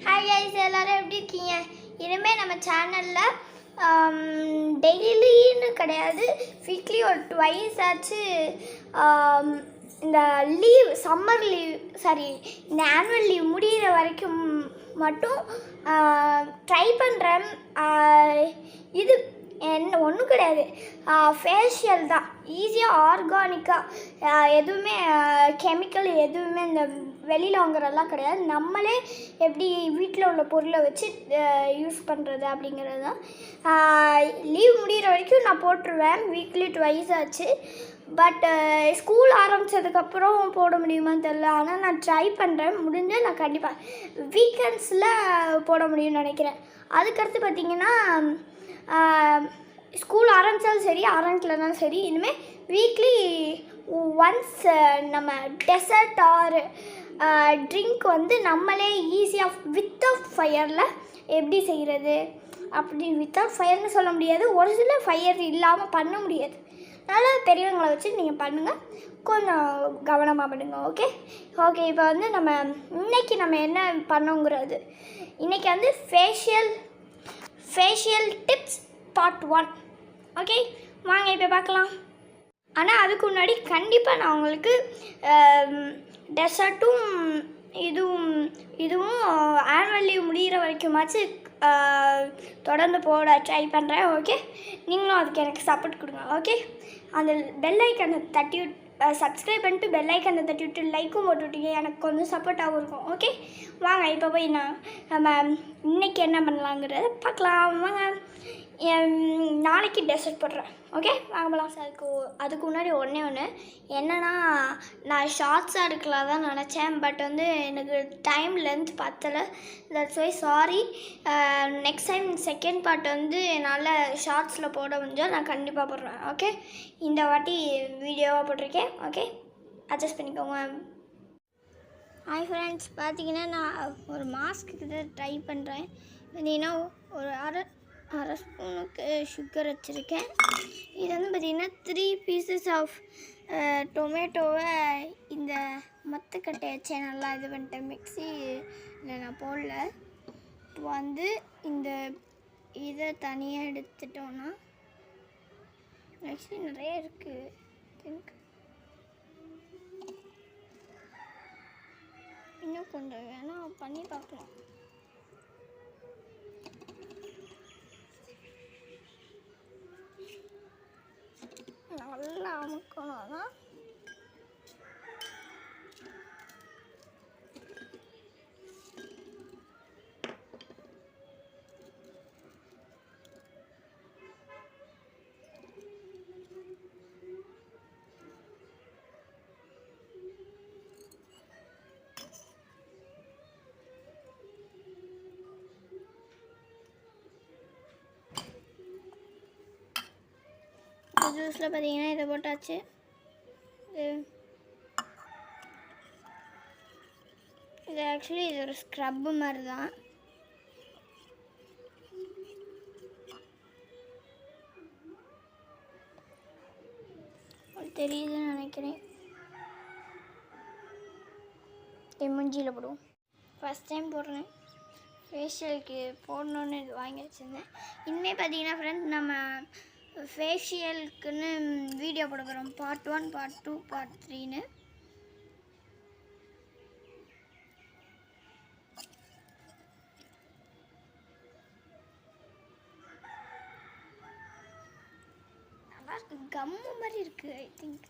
Hi guys, எல்லோரும் எப்படி இருக்கீங்க? இனிமேல் நம்ம சேனலில் டெய்லின்னு கிடையாது, வீக்லி ஒரு ட்வைஸ் ஆச்சு இந்த லீவ், சம்மர் லீவ் இந்த ஆனுவல் லீவ் முடிகிற வரைக்கும் மட்டும் ட்ரை பண்ணுறேன். இது என்ன ஒன்றும் கிடையாது, ஃபேஷியல் தான். ஈஸியாக ஆர்கானிக்காக, எதுவுமே கெமிக்கல் எதுவுமே இந்த வெளியில் வாங்குறதெல்லாம் கிடையாது. நம்மளே எப்படி வீட்டில் உள்ள பொருளை வச்சு யூஸ் பண்ணுறது அப்படிங்கிறது தான். லீவ் முடிகிற வரைக்கும் நான் போட்டுருவேன், வீக்லி ட்வைஸ் ஆச்சு. பட் ஸ்கூல் ஆரம்பித்ததுக்கப்புறம் போட முடியுமான்னு தெரில. ஆனால் நான் ட்ரை பண்ணுறேன், முடிஞ்சால் நான் கண்டிப்பாக வீக்கெண்ட்ஸில் போட முடியும்னு நினைக்கிறேன். அதுக்கடுத்து பார்த்திங்கன்னா, ஸ்கூல் ஆரம்பித்தாலும் சரி, ஆரம்பிக்கலனாலும் சரி, இனிமேல் வீக்லி ஒன்ஸ் நம்ம டெசர்ட் ஆர் ட்ரிங்க் வந்து நம்மளே ஈஸியாக வித்தவுட் ஃபயரில் எப்படி செய்கிறது, அப்படி வித்தவுட் ஃபயர்னு சொல்ல முடியாது, ஒரு சில ஃபயர் இல்லாமல் பண்ண முடியாது. அதனால் பெரியவங்களை வச்சு நீங்கள் பண்ணுங்கள், கொஞ்சம் கவனமாக பண்ணுங்கள். ஓகே, இப்போ வந்து இன்றைக்கி நம்ம என்ன பண்ணோங்கிறது, இன்றைக்கி வந்து ஃபேஷியல் டிப்ஸ் பார்ட் 1. ஓகே, வாங்க இப்போ பார்க்கலாம். ஆனால் அதுக்கு முன்னாடி கண்டிப்பாக நான் உங்களுக்கு டெசர்ட்டும் இதுவும் ஆனுவல் லீவ் முடிகிற வரைக்குமாச்சு தொடர்ந்து போட ட்ரை பண்ணுறேன். ஓகே, நீங்களும் அதுக்கு எனக்கு சப்போர்ட் கொடுங்க. ஓகே, அந்த பெல் ஐக்கனை தட்டி சப்ஸ்கிரைப் பண்ணிட்டு பெல் ஐக்கனை தட்டி விட்டு லைக்கும் போட்டு விட்டீங்க, எனக்கு கொஞ்சம் சப்போர்ட்டாகவும் இருக்கும். ஓகே, வாங்க இப்போ போய் நம்ம இன்றைக்கி என்ன பண்ணலாங்கிறத பார்க்கலாம். வாங்க, நாளைக்கு டெசர்ட் போடுறேன். ஓகே, வாங்க போகலாம். அதுக்கு முன்னாடி ஒன்று என்னென்னா, நான் ஷார்ட்ஸாக எடுக்கலாம் தான் நினச்சேன். பட் வந்து எனக்கு டைம் லென்த் பத்தலை. That's why sorry. Next time second part வந்து என்னால் ஷார்ட்ஸில் போட முடிஞ்சால் நான் கண்டிப்பாக போடுறேன். ஓகே, இந்த வாட்டி வீடியோவாக போட்டிருக்கேன். ஓகே, அட்ஜஸ்ட் பண்ணிக்கோங்க. ஹாய் ஃப்ரெண்ட்ஸ், பார்த்தீங்கன்னா நான் ஒரு மாஸ்க்கு ட்ரை பண்ணுறேன். பார்த்தீங்கன்னா ஒரு அரை ஸ்பூனுக்கு சுகர் வச்சுருக்கேன். இது வந்து பார்த்திங்கன்னா 3 பீசஸ் ஆஃப் டொமேட்டோவை இந்த மொத்தக்கட்டை வச்சு நல்லா இது பண்ணிட்டேன். மிக்ஸியில் நான் போடல. இப்போ வந்து இந்த இதை தனியாக எடுத்துட்டோன்னா, ஆக்சுவலி நிறைய இருக்குது. இன்னும் கொஞ்சம் வேணால் பண்ணி பார்க்கலாம். நல்லா அமுக்கணும்னா ஜூஸில் பார்த்தீங்கன்னா இதை போட்டாச்சு. இது ஆக்சுவலி இது ஒரு ஸ்க்ரப்பு மாதிரி தான். தெரியுதுன்னு நினைக்கிறேன். மூஞ்சியில் போடுவோம். ஃபஸ்ட் டைம் போடுறேன். ஃபேஷியலுக்கு போடணுன்னு இது வாங்கி வச்சுருந்தேன். இனிமேல் பார்த்தீங்கன்னா ஃப்ரெண்ட்ஸ், நம்ம ஃபேஷியலுக்குன்னு வீடியோ போட போகிறோம். பார்ட் 1, பார்ட் 2, பார்ட் 3ன்னு. நல்லா இருக்கு, கம்மு மாதிரி இருக்குது. ஐ திங்க்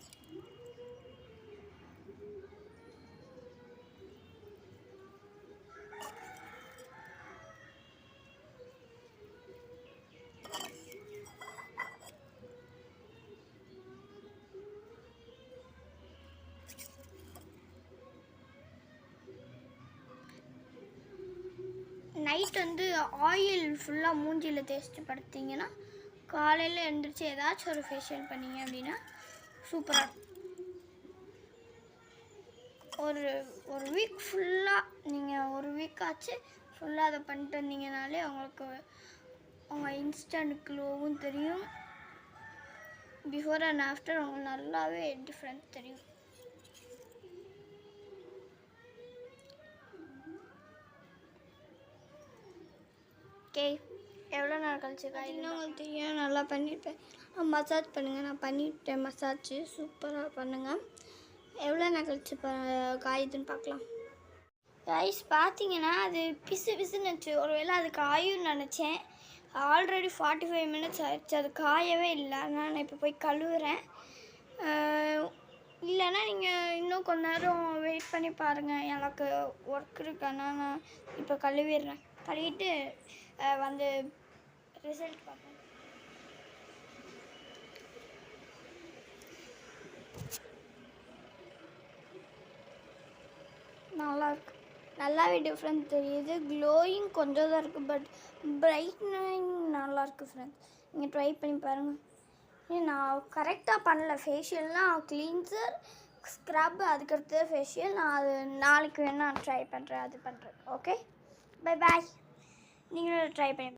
நைட் வந்து ஆயில் ஃபுல்லாக மூஞ்சியில் தேய்ச்சிட்டு படுத்திங்கன்னா, காலையில் எழுந்திரிச்சு ஏதாச்சும் ஒரு ஃபேஷியல் பண்ணிங்க அப்படின்னா சூப்பராக ஒரு வீக் ஃபுல்லாக, நீங்கள் ஒரு வீக்காச்சு ஃபுல்லாக அதை பண்ணிட்டு வந்தீங்கனாலே உங்களுக்கு உங்கள் இன்ஸ்டன்ட் க்ளோவும் தெரியும். பிஃபோர் அண்ட் ஆஃப்டர் உங்களுக்கு நல்லாவே டிஃப்ரெண்ட் தெரியும். ஓகே எவ்வளோ நேரம் கழிச்சு காய்னா உங்களுக்கு தெரியும் நல்லா பண்ணியிருப்பேன். மசாஜ் பண்ணுங்கள், நான் பண்ணிவிட்டேன் மசாஜ் சூப்பராக பண்ணுங்கள். எவ்வளோ நேரம் கழிச்சு காயுதுன்னு பார்க்கலாம். ரைஸ் பார்த்தீங்கன்னா அது பிசு பிசுன்னுச்சு. ஒருவேளை அது காயும்னு நினச்சேன். ஆல்ரெடி 45 மினிட்ஸ் ஆயிடுச்சு, அது காயவே இல்லை. நான் இப்போ போய் கழுவுறேன். இல்லைன்னா நீங்கள் இன்னும் கொஞ்ச நேரம் வெயிட் பண்ணி பாருங்கள், எனக்கு ஒர்க் இருக்குன்னா நான் இப்போ கழுவிடுறேன். கழுவிட்டு வந்து ரிசல்ட் பார்ப்பேன். நல்லாயிருக்கு, நல்லாவே டிஃப்ரெண்ட் தெரியுது. க்ளோயிங் கொஞ்சம் தான் இருக்குது, பட் பிரைட்னிங் நல்லாயிருக்கு ஃப்ரெண்ட்ஸ். நீங்கள் ட்ரை பண்ணி பாருங்கள். நான் கரெக்டாக பண்ணல. ஃபேஷியல்னால் க்ளீன்சர், ஸ்க்ரப், அதுக்கடுத்து ஃபேஷியல். நான் அது நாளைக்கு வேணால் ட்ரை பண்ணுறேன், அது பண்ணுறேன். Okay, bye bye. நீங்களும் ட்ரை பண்ணி